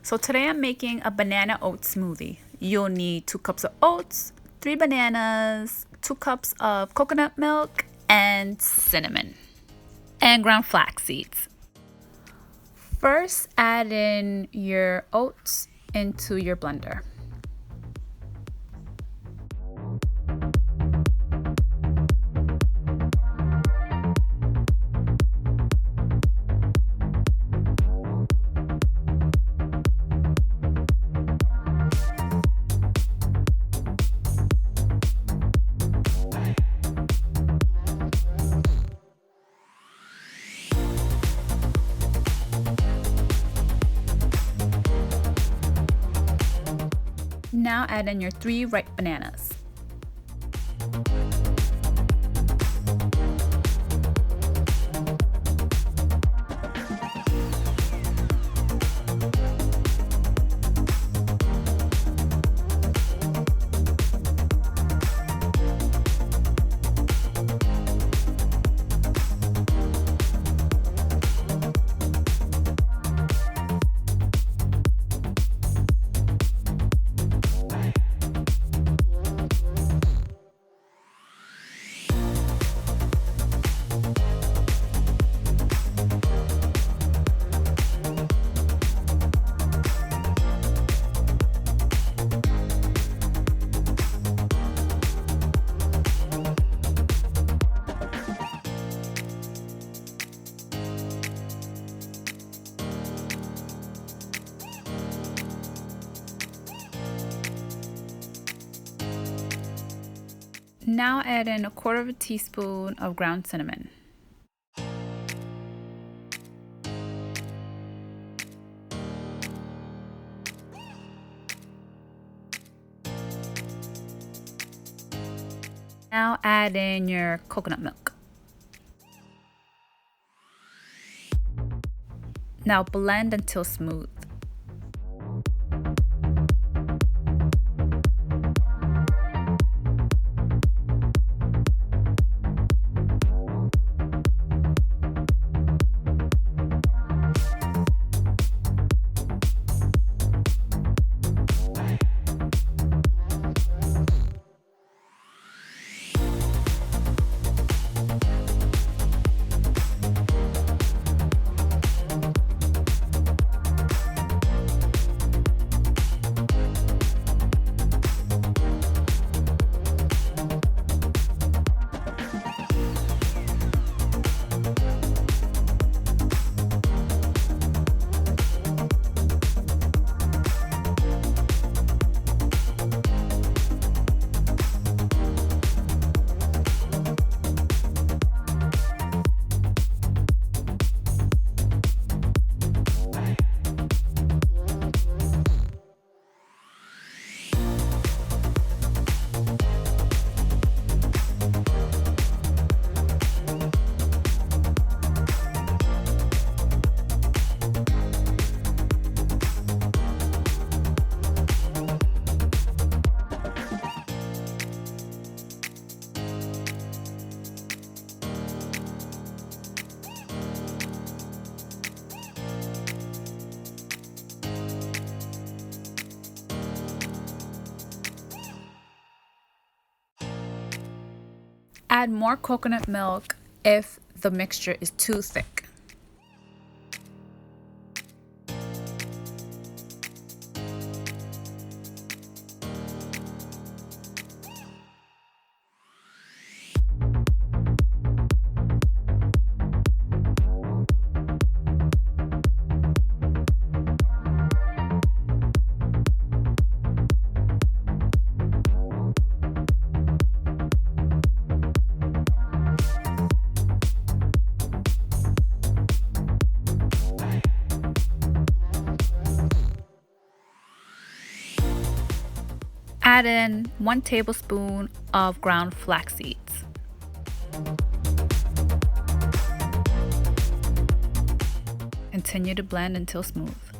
So today I'm making a banana oat smoothie. You'll need 2 cups of oats, 3 bananas, 2 cups of coconut milk, and cinnamon, and ground flax seeds. First, add in your oats into your blender. Now add in your 3 ripe bananas. Now add in 1/4 teaspoon of ground cinnamon. Now add in your coconut milk. Now blend until smooth. Add more coconut milk if the mixture is too thick. Add in 1 tablespoon of ground flax seeds. Continue to blend until smooth.